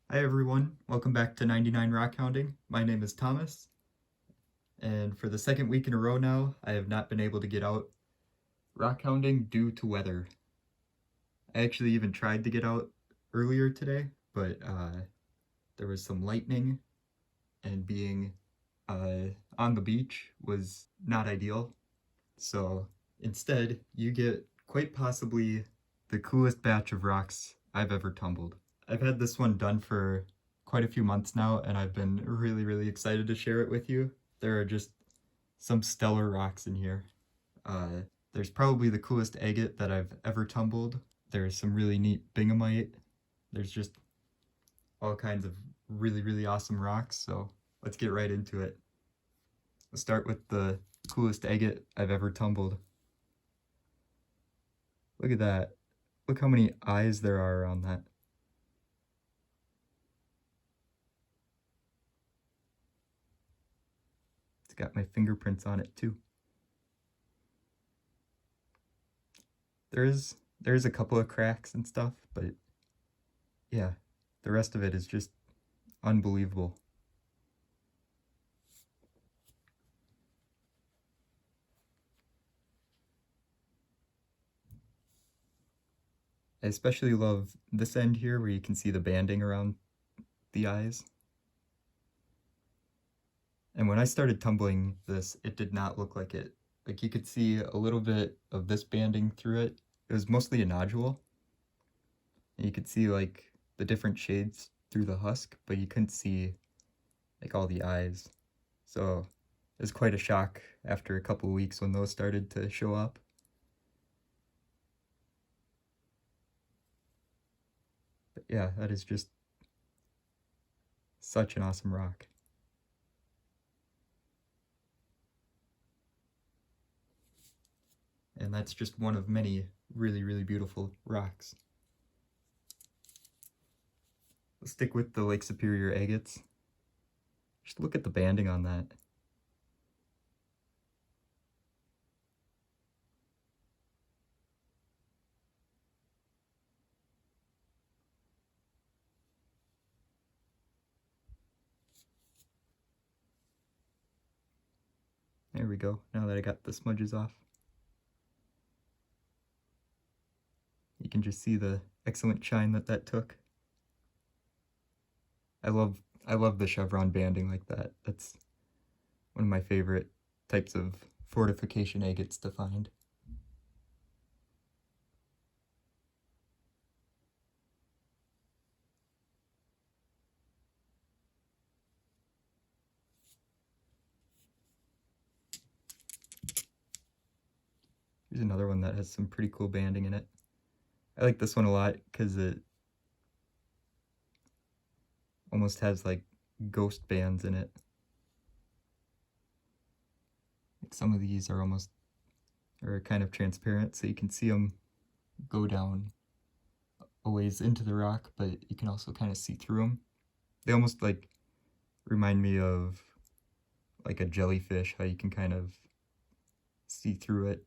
Hi everyone, welcome back to 99 Rock Hounding. My name is Thomas, and for the second week in a row now, I have not been able to get out rock hounding due to weather. I actually even tried to get out earlier today, but there was some lightning, and being on the beach was not ideal. So instead, you get quite possibly the coolest batch of rocks I've ever tumbled. I've had this one done for quite a few months now, and I've been really excited to share it with you. There are just some stellar rocks in here. Uh, there's probably the coolest agate that I've ever tumbled. There's some really neat Bingamite. There's just all kinds of really awesome rocks, so let's get right into it. Let's start with the coolest agate I've ever tumbled. Look at that. Look how many eyes there are around that. It's got my fingerprints on it too. There's a couple of cracks and stuff, but yeah, the rest of it is just unbelievable. I especially love this end here where you can see the banding around the eyes. And when I started tumbling this, it did not look like it. Like you could see a little bit of this banding through it. It was mostly a nodule. And you could see like the different shades through the husk, but you couldn't see like all the eyes. So it was quite a shock after a couple of weeks when those started to show up. But yeah, that is just such an awesome rock. And that's just one of many really beautiful rocks. Let's stick with the Lake Superior agates. Just look at the banding on that. There we go, now that I got the smudges off. You can just see the excellent shine that took. I love the chevron banding like that. That's one of my favorite types of fortification agates to find. Here's another one that has some pretty cool banding in it. I like this one a lot because it almost has like ghost bands in it. Like some of these are almost are kind of transparent, so you can see them go down a ways into the rock, but you can also kind of see through them. They almost like remind me of like a jellyfish, how you can kind of see through it.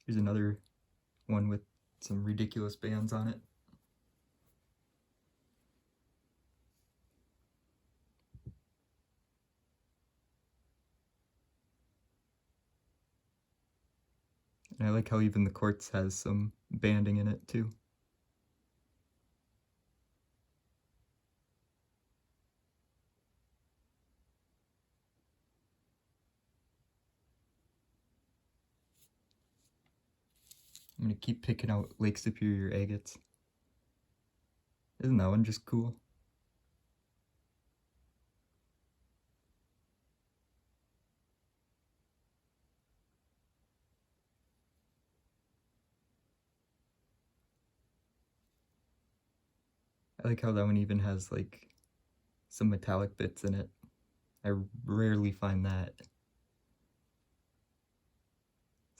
Here's another one with some ridiculous bands on it. And I like how even the quartz has some banding in it too. I'm gonna keep picking out Lake Superior agates. Isn't that one just cool? I like how that one even has like some metallic bits in it. I rarely find that.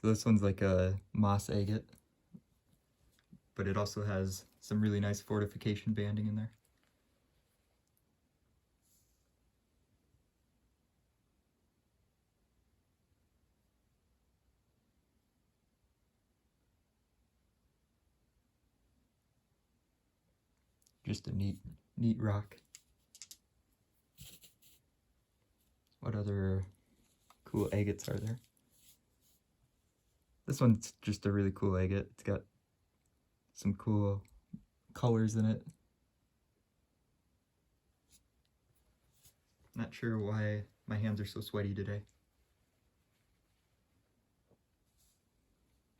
So this one's like a moss agate, but it also has some really nice fortification banding in there. Just a neat rock. What other cool agates are there? This one's just a really cool agate. It's got some cool colors in it. Not sure why my hands are so sweaty today.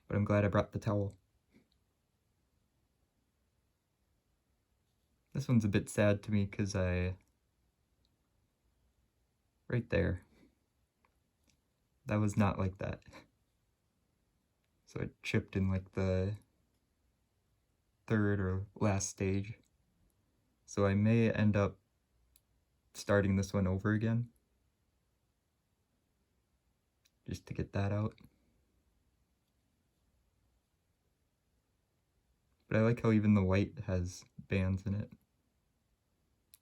But I'm glad I brought the towel. This one's a bit sad to me because right there, that was not like that. So it chipped in like the third or last stage. So I may end up starting this one over again, just to get that out. But I like how even the white has bands in it.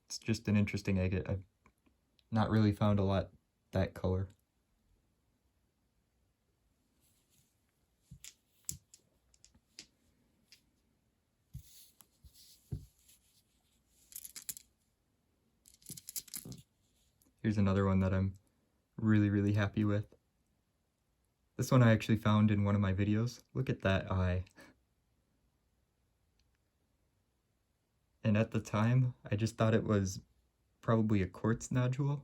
It's just an interesting agate. I've not really found a lot that color. Here's another one that I'm really happy with. This one I actually found in one of my videos. Look at that eye. And at the time, I just thought it was probably a quartz nodule.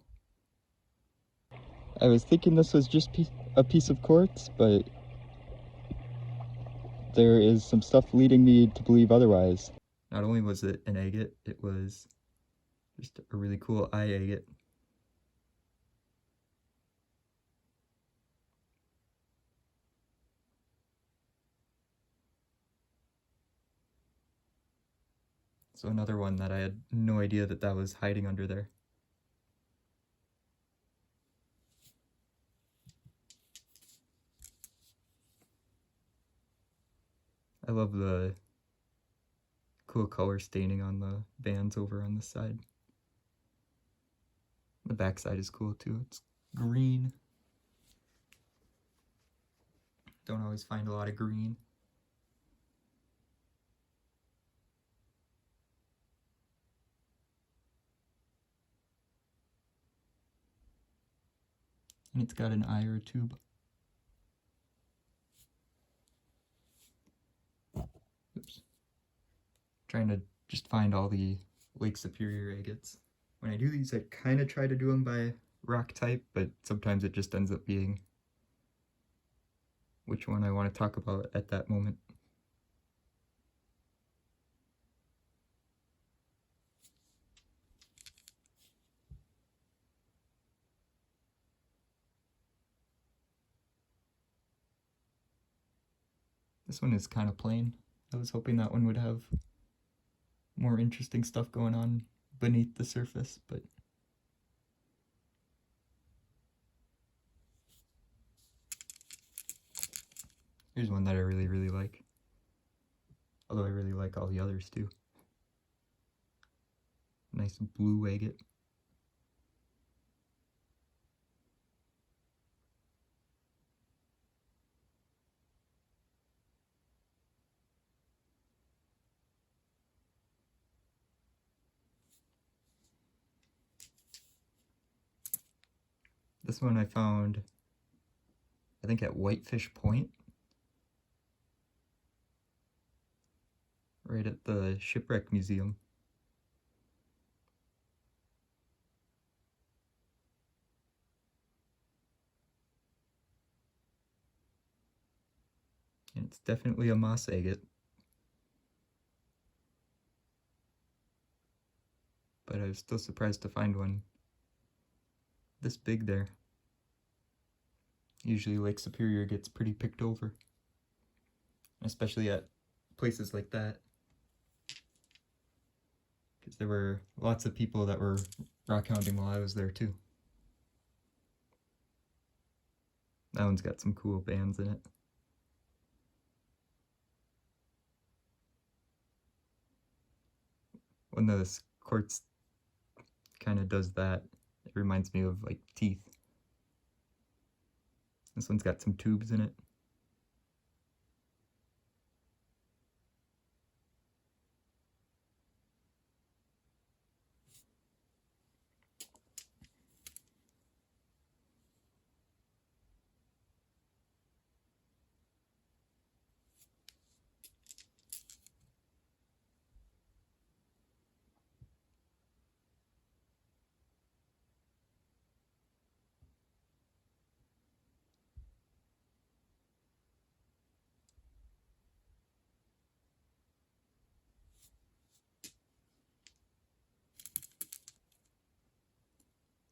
I was thinking this was just a piece of quartz, but there is some stuff leading me to believe otherwise. Not only was it an agate, it was just a really cool eye agate. So another one that I had no idea that was hiding under there. I love the cool color staining on the bands over on this side. The back side is cool too. It's green. Don't always find a lot of green. And it's got an eye or a tube. Oops. Trying to just find all the Lake Superior agates. When I do these, I kind of try to do them by rock type, but sometimes it just ends up being which one I want to talk about at that moment. This one is kind of plain. I was hoping that one would have more interesting stuff going on beneath the surface, but here's one that I really like. Although I really like all the others too. Nice blue agate. This one I found, I think at Whitefish Point, right at the Shipwreck Museum. And it's definitely a moss agate. But I was still surprised to find one this big there. Usually Lake Superior gets pretty picked over, especially at places like that, because there were lots of people that were rock hounding while I was there too. That one's got some cool bands in it. When the quartz kind of does that, it reminds me of like teeth. This one's got some tubes in it.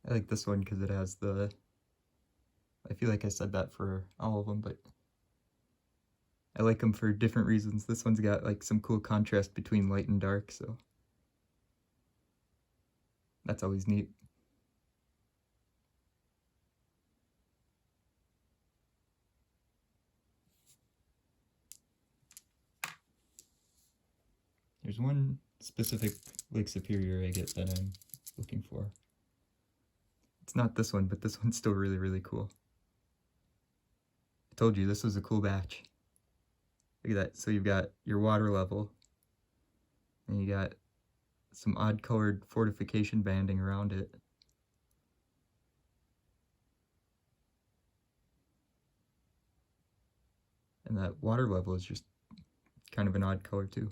I like this one because it has the, I feel like I said that for all of them, but I like them for different reasons. This one's got like some cool contrast between light and dark, so that's always neat. There's one specific Lake Superior agate that I'm looking for. It's not this one, but this one's still really, really cool. I told you this was a cool batch. Look at that. So you've got your water level, and you got some odd colored fortification banding around it. And that water level is just kind of an odd color too.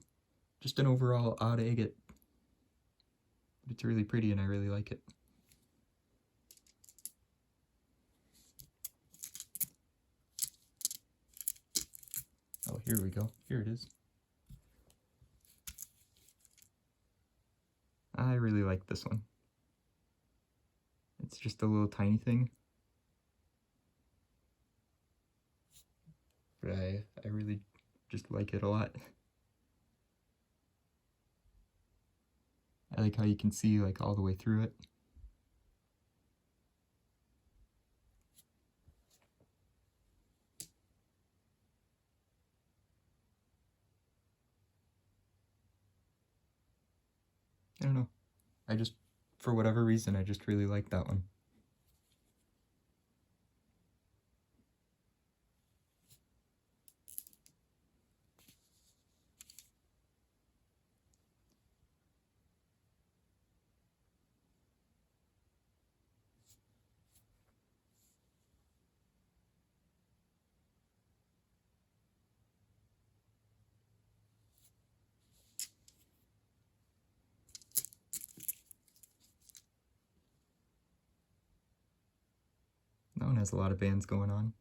Just an overall odd agate. It's really pretty and I really like it. Oh, here we go. Here it is. I really like this one. It's just a little tiny thing. But I really just like it a lot. I like how you can see like all the way through it. I don't know. I just, for whatever reason, I just really like that one. That one has a lot of bands going on.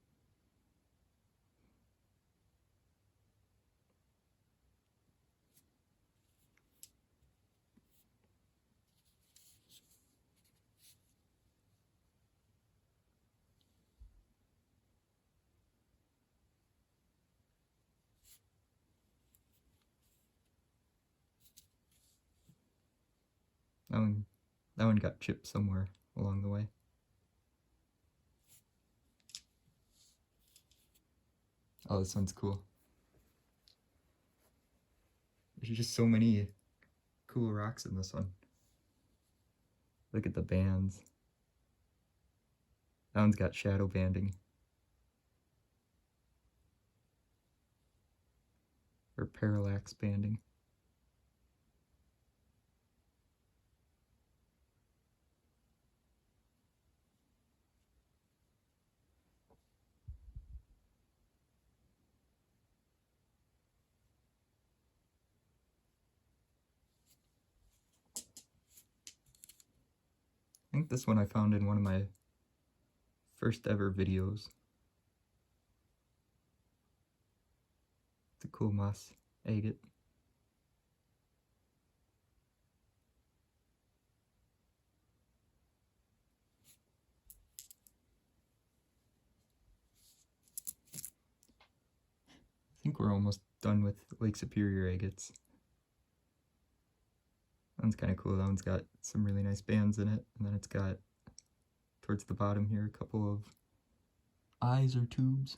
That one got chipped somewhere along the way. Oh, this one's cool. There's just so many cool rocks in this one. Look at the bands. That one's got shadow banding. Or parallax banding. I think this one I found in one of my first ever videos. It's a cool moss agate. I think we're almost done with Lake Superior agates. That one's kind of cool. That one's got some really nice bands in it, and then it's got, towards the bottom here, a couple of eyes or tubes.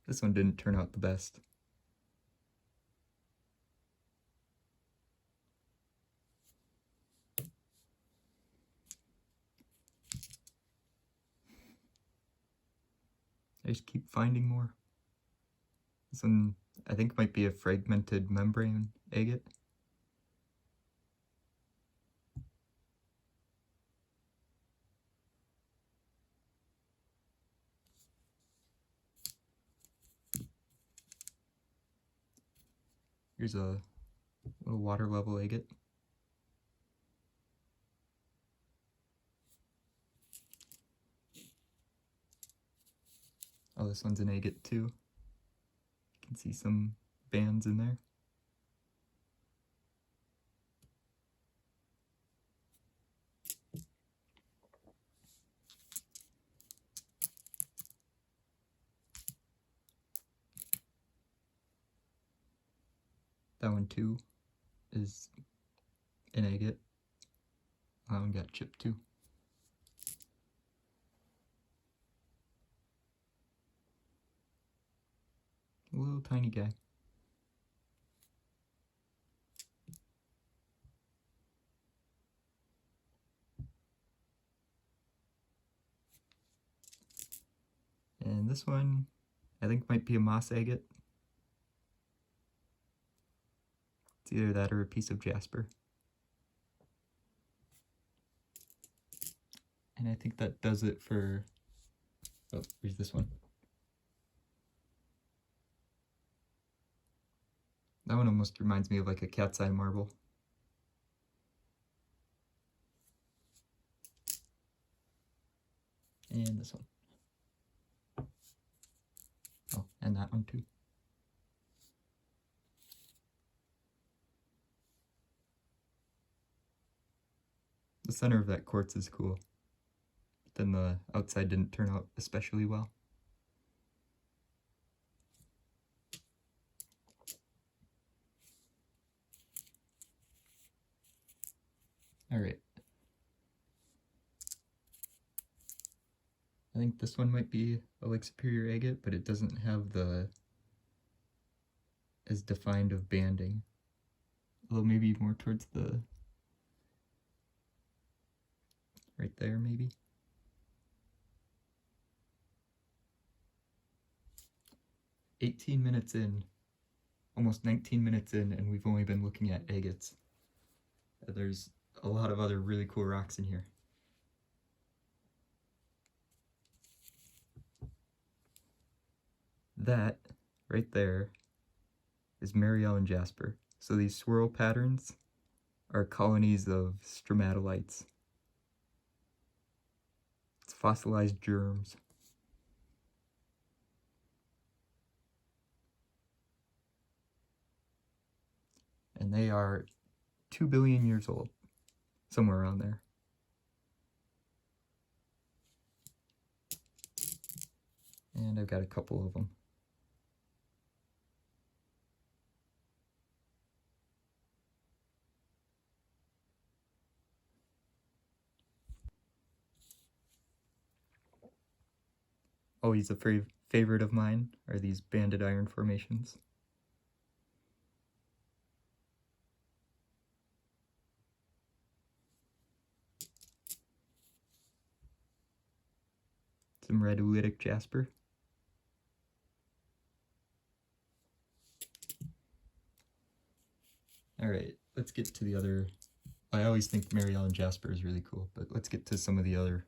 This one didn't turn out the best. I just keep finding more. This one, I think, might be a fragmented membrane agate. Here's a little water level agate. Oh, this one's an agate too. You can see some bands in there. That one too is an agate. That one got chipped too. A little tiny guy. And this one, I think might be a moss agate. It's either that or a piece of jasper. And I think that does it for, oh, here's this one. That one almost reminds me of like a cat's eye marble. And this one. Oh, and that one too. The center of that quartz is cool. But then the outside didn't turn out especially well. Alright. I think this one might be a Lake Superior agate, but it doesn't have the as defined of banding. Although maybe more towards the right there, maybe. "18 minutes in, almost 19 minutes in, and we've only been looking at agates. There's a lot of other really cool rocks in here. That, right there, is Marielle and jasper. So these swirl patterns are colonies of stromatolites. It's fossilized germs. And they are 2 billion years old, somewhere around there. And I've got a couple of them. Always a favorite of mine are these banded iron formations. Some red oolitic jasper. Alright, let's get to the other. I always think Marielle and jasper is really cool, but let's get to some of the other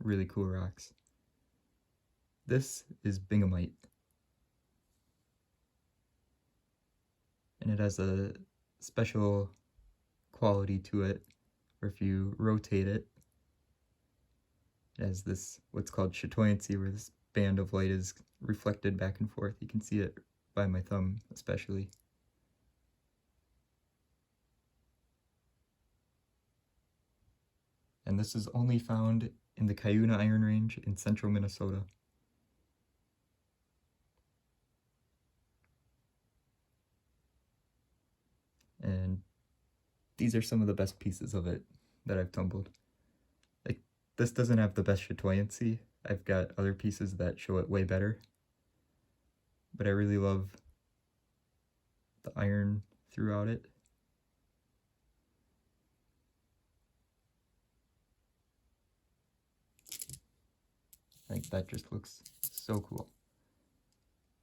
really cool rocks. This is Bingamite. And it has a special quality to it, where if you rotate it, it has this, what's called chatoyancy, where this band of light is reflected back and forth. You can see it by my thumb, especially. And this is only found in the Cuyuna Iron Range in central Minnesota. And these are some of the best pieces of it that I've tumbled. Like, this doesn't have the best chatoyancy. I've got other pieces that show it way better. But I really love the iron throughout it. I think that just looks so cool.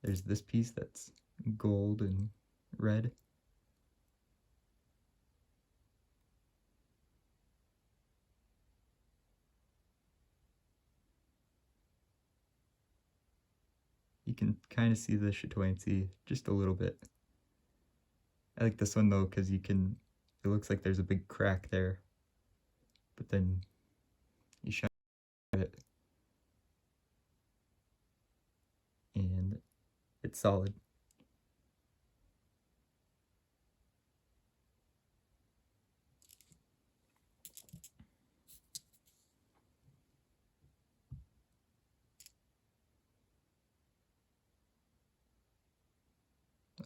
There's this piece that's gold and red. You can kind of see the chatoyancy just a little bit. I like this one though because it looks like there's a big crack there, but then you shine it. It's solid.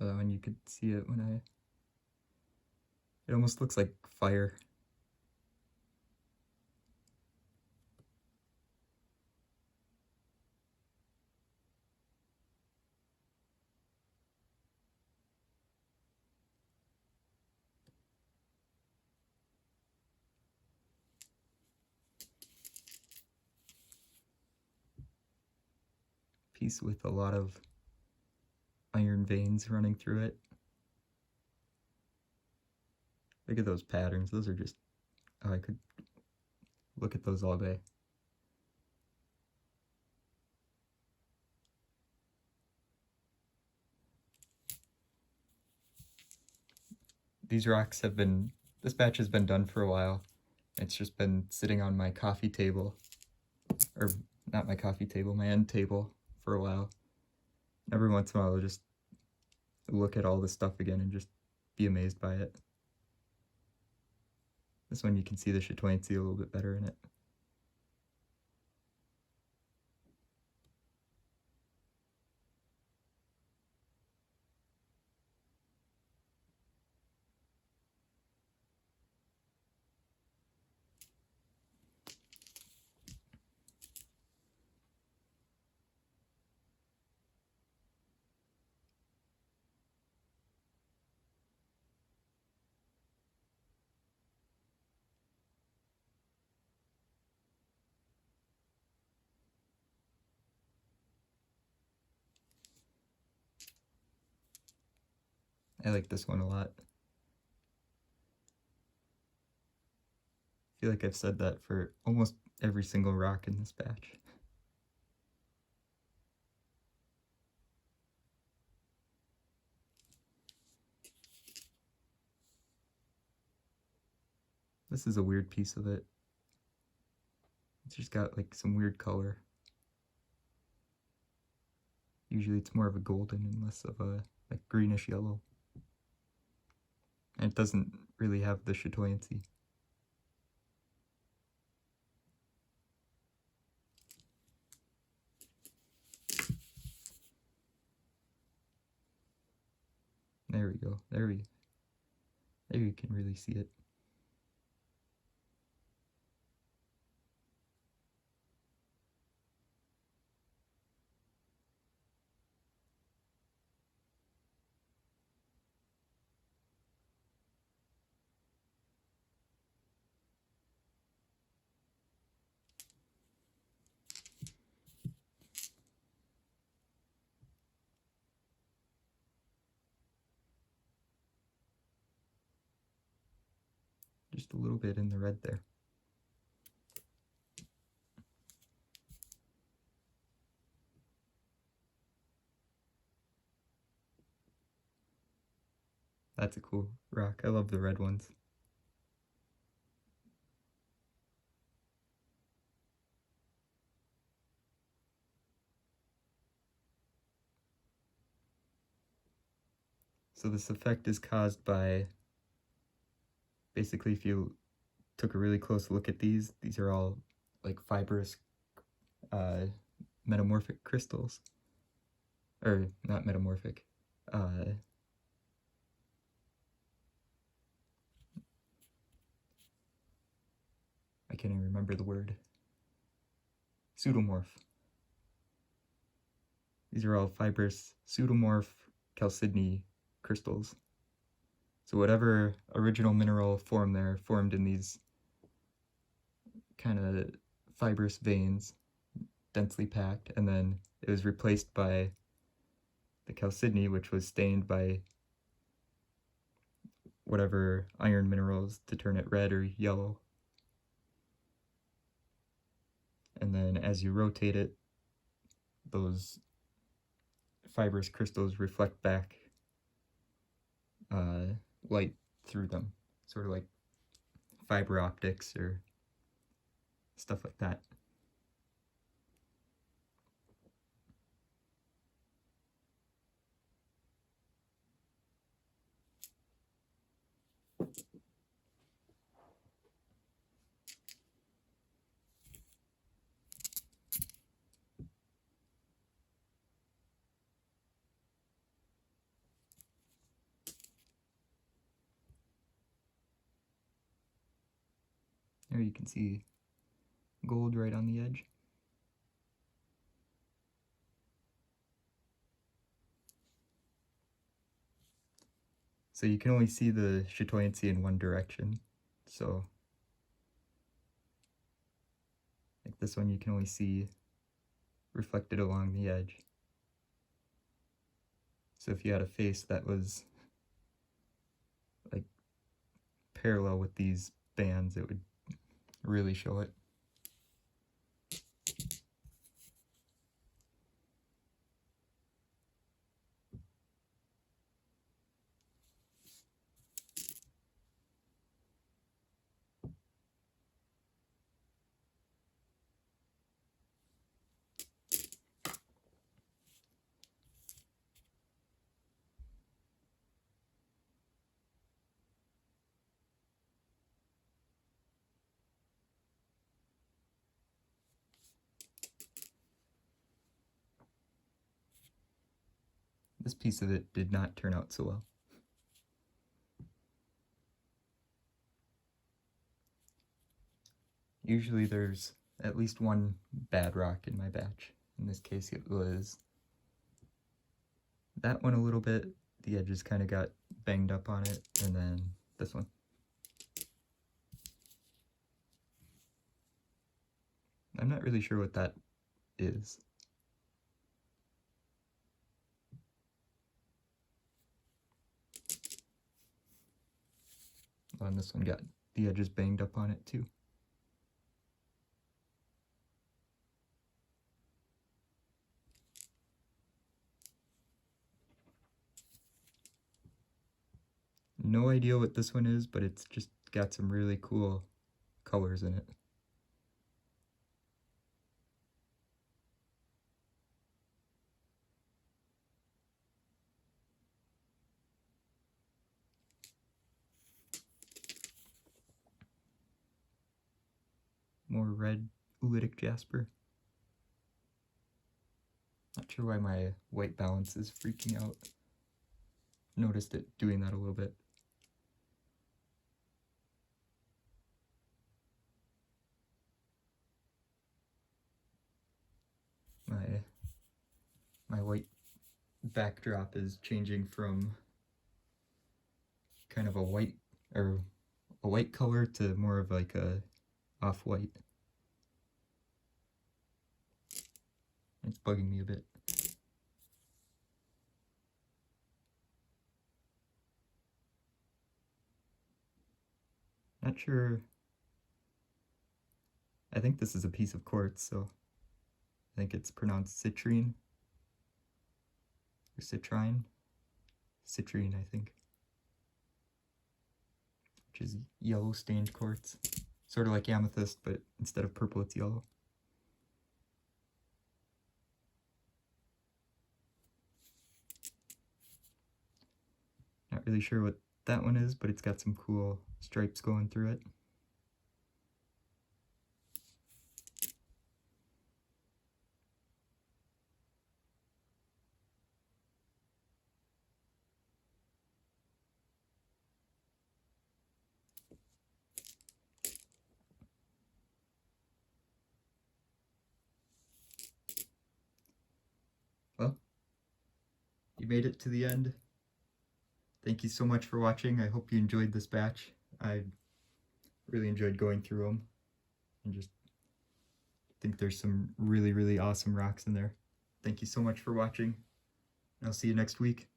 And you could see it when it almost looks like fire. Piece with a lot of iron veins running through it. Look at those patterns. Those are just, oh, I could look at those all day. These rocks have been, this batch has been done for a while. It's just been sitting on my coffee table, or not my coffee table, my end table for a while. Every once in a while I'll just look at all this stuff again and just be amazed by it. This one you can see the chatoyancy a little bit better in it. I like this one a lot. I feel like I've said that for almost every single rock in this batch. This is a weird piece of it. It's just got like some weird color. Usually it's more of a golden and less of a like greenish yellow. And it doesn't really have the chatoyancy. There we go. There you can really see it. Just a little bit in the red there. That's a cool rock. I love the red ones. So this effect is caused by, basically if you took a really close look at these are all like fibrous metamorphic crystals. Or not metamorphic. I can't even remember the word. Pseudomorph. These are all fibrous pseudomorph chalcedony crystals. So whatever original mineral formed there formed in these kind of fibrous veins, densely packed, and then it was replaced by the chalcedony, which was stained by whatever iron minerals to turn it red or yellow. And then as you rotate it, those fibrous crystals reflect back light through them, sort of like fiber optics or stuff like that. There you can see gold right on the edge. So you can only see the chatoyancy in one direction. So like this one you can only see reflected along the edge. So if you had a face that was like parallel with these bands, it would really show it. This piece of it did not turn out so well. Usually there's at least one bad rock in my batch. In this case it was that one a little bit. The edges kind of got banged up on it, and then this one. I'm not really sure what that is. Oh, and this one got the edges banged up on it too. No idea what this one is, but it's just got some really cool colors in it. More red oolitic jasper. Not sure why my white balance is freaking out. Noticed it doing that a little bit. My white backdrop is changing from kind of a white color to more of like a off-white. It's bugging me a bit. Not sure. I think this is a piece of quartz, so I think it's pronounced citrine or citrine. Citrine, I think. Which is yellow stained quartz. Sort of like amethyst, but instead of purple, it's yellow. Not really sure what that one is, but it's got some cool stripes going through it. Well, you made it to the end. Thank you so much for watching. I hope you enjoyed this batch. I really enjoyed going through them, and just think there's some really, really awesome rocks in there. Thank you so much for watching, and I'll see you next week.